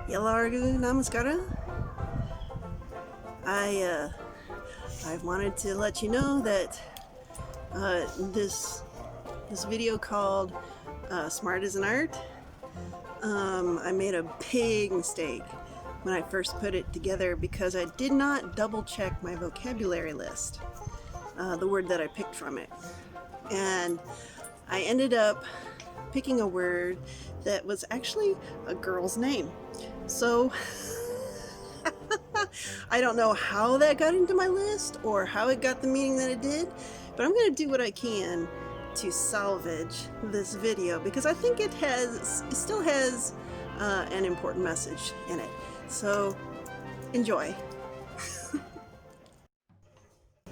Yalargu Namaskara. I've wanted to let you know that this video called Smart as an Art, I made a big mistake when I first put it together because I did not double check my vocabulary list, the word that I picked from it. And I ended up picking a word that was actually a girl's name. So I don't know how that got into my list or how it got the meaning that it did, but I'm going to do what I can to salvage this video because I think it still has an important message in it. So enjoy.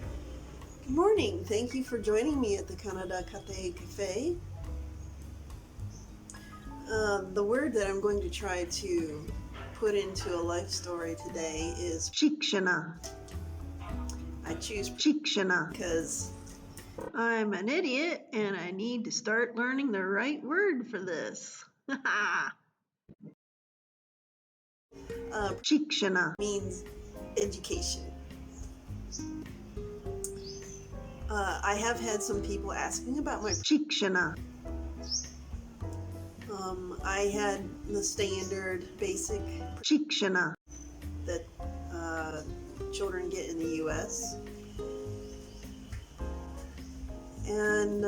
Good morning. Thank you for joining me at the Canada Kate Cafe. The word that I'm going to try to put into a life story today is Shikshana. I choose Shikshana because I'm an idiot and I need to start learning the right word for this. Shikshana means education. I have had some people asking about my Shikshana. I had the standard basic Shikshana that children get in the U.S. And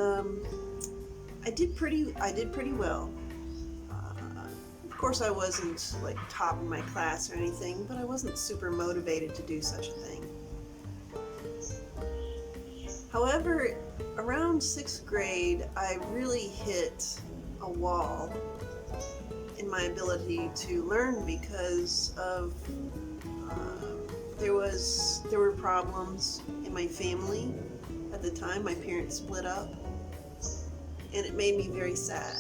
I did pretty well. Of course, I wasn't like top of my class or anything, but I wasn't super motivated to do such a thing. However, around 6th grade, I really hit a wall in my ability to learn because of there were problems in my family at the time. My parents split up, and it made me very sad.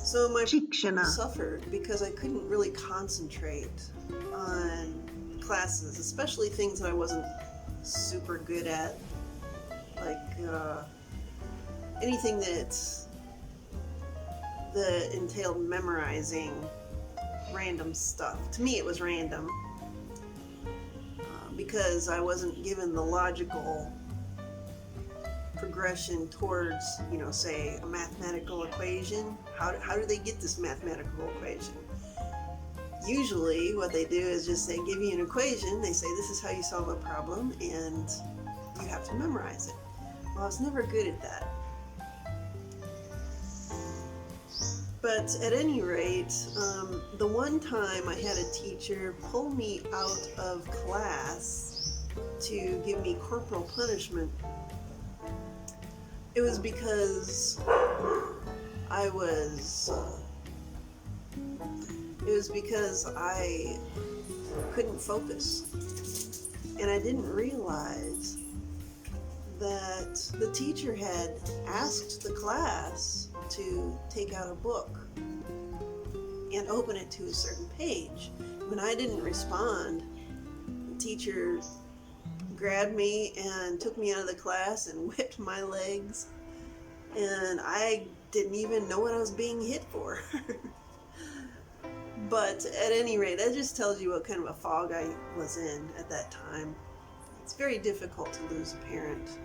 So my Shikshana suffered because I couldn't really concentrate on classes, especially things that I wasn't super good at, like anything that entailed memorizing random stuff. To me, it was random because I wasn't given the logical progression towards, say a mathematical equation. How do they get this mathematical equation? Usually what they do is just they give you an equation, they say this is how you solve a problem, and you have to memorize it. Well, I was never good at that. But at any rate, the one time I had a teacher pull me out of class to give me corporal punishment, it was because I couldn't focus. And I didn't realize that the teacher had asked the class to take out a book and open it to a certain page. When I didn't respond, the teacher grabbed me and took me out of the class and whipped my legs, and I didn't even know what I was being hit for. But at any rate, that just tells you what kind of a fog I was in at that time. It's very difficult to lose a parent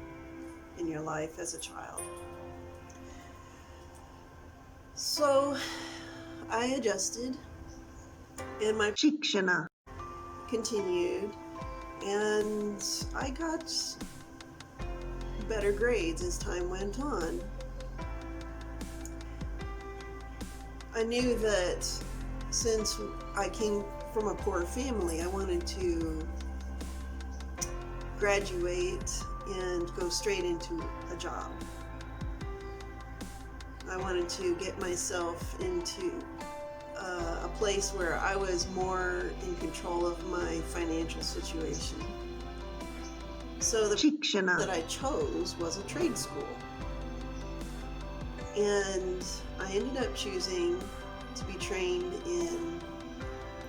in your life as a child. So I adjusted, and my Shikshana continued, and I got better grades as time went on. I knew that since I came from a poor family, I wanted to graduate and go straight into a job. I wanted to get myself into a place where I was more in control of my financial situation. So the Shikshana that I chose was a trade school. And I ended up choosing to be trained in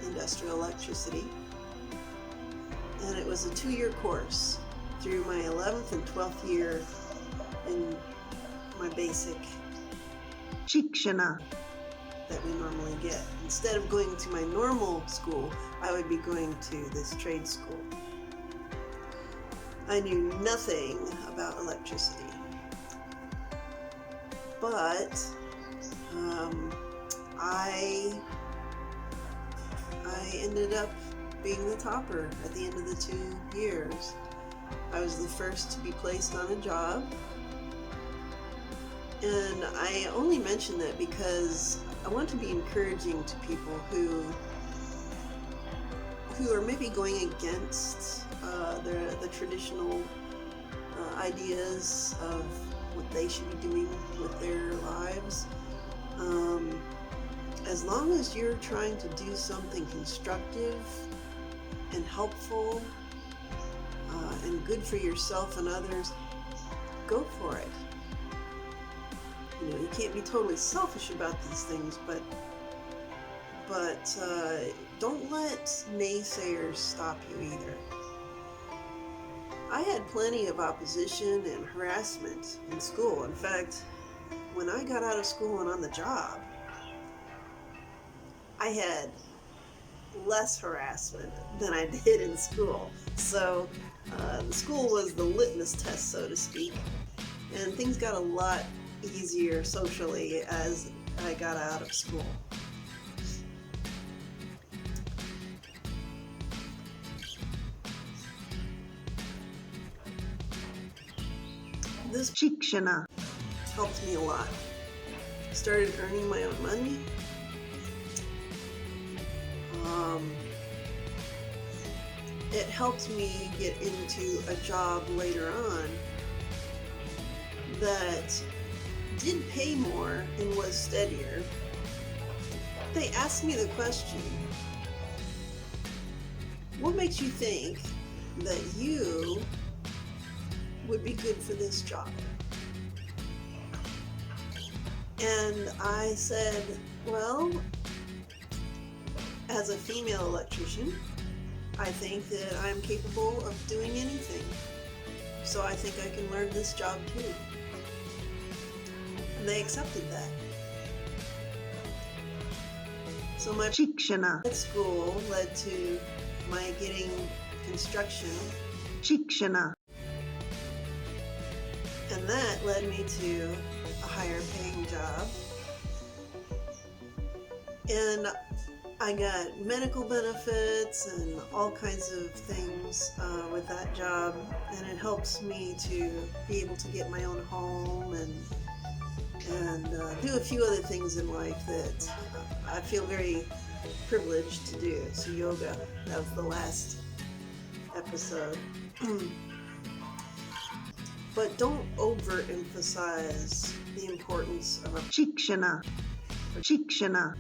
industrial electricity. And it was a 2-year course through my 11th and 12th year in my basic Shikshana that we normally get. Instead of going to my normal school, I would be going to this trade school. I knew nothing about electricity, but I ended up being the topper at the end of the 2 years. I was the first to be placed on a job, and I only mention that because I want to be encouraging to people who are maybe going against the traditional ideas of what they should be doing with their lives. As long as you're trying to do something constructive and helpful and good for yourself and others, go for it. You know, you can't be totally selfish about these things, but don't let naysayers stop you either. I had plenty of opposition and harassment in school. In fact, when I got out of school and on the job, I had less harassment than I did in school. So the school was the litmus test, so to speak, and things got a lot easier socially as I got out of school. This Shikshana helped me a lot. I started earning my own money. It helped me get into a job later on that did pay more and was steadier. They asked me the question, what makes you think that you would be good for this job? And I said, well, as a female electrician, I think that I'm capable of doing anything. So I think I can learn this job too. And they accepted that. So my Shikshana at school led to my getting construction Shikshana. And that led me to a higher paying job. And I got medical benefits and all kinds of things with that job, and it helps me to be able to get my own home and do a few other things in life that I feel very privileged to do. So yoga, that was the last episode. But don't overemphasize the importance of a Shikshana. Shikshana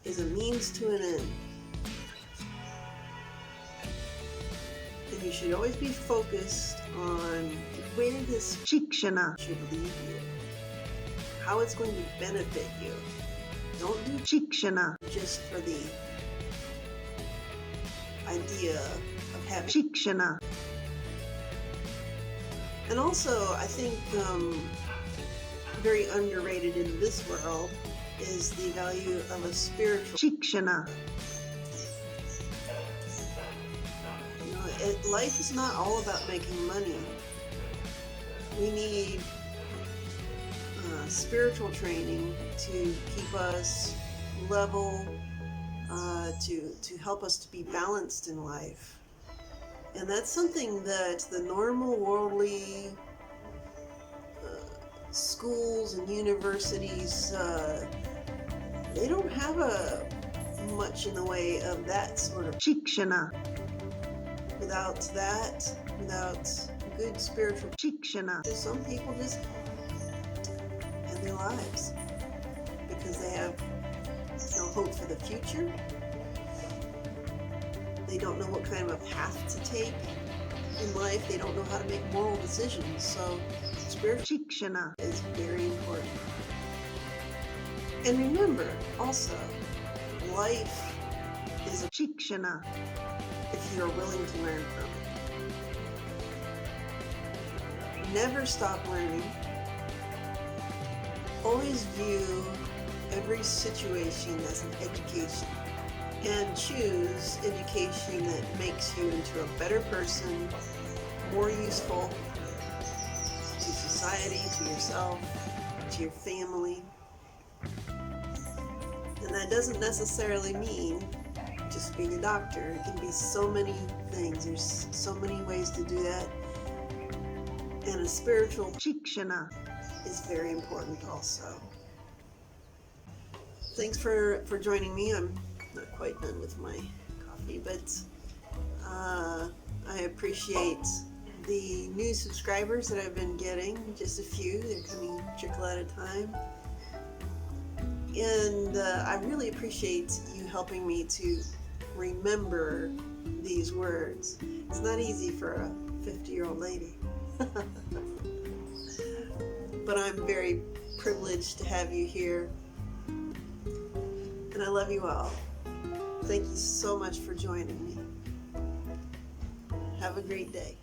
is a means to an end. And you should always be focused on where this Shikshana should lead you, how it's going to benefit you. Don't do Shikshana just for the idea of having Shikshana. And also, I think very underrated in this world is the value of a spiritual Shikshana. You know, life is not all about making money. We need spiritual training to keep us level, to help us to be balanced in life. And that's something that the normal worldly schools and universities, they don't have much in the way of that sort of Shikshana. Without good spiritual Shikshana, some people just end their lives because they have no hope for the future. They don't know what kind of a path to take in life. They don't know how to make moral decisions. So spiritual Shikshana is very important. And remember, also, life is a Shikshana if you're willing to learn from it. Never stop learning. Always view every every situation as an education and choose education that makes you into a better person, more useful to society, to yourself, to your family. And that doesn't necessarily mean just being a doctor. It can be so many things. There's so many ways to do that. And a spiritual Shikshana is very important also. Thanks for joining me. I'm not quite done with my coffee, but I appreciate the new subscribers that I've been getting. Just a few. They're coming trickle at a time. And I really appreciate you helping me to remember these words. It's not easy for a 50-year-old lady. But I'm very privileged to have you here. And I love you all. Thank you so much for joining me. Have a great day.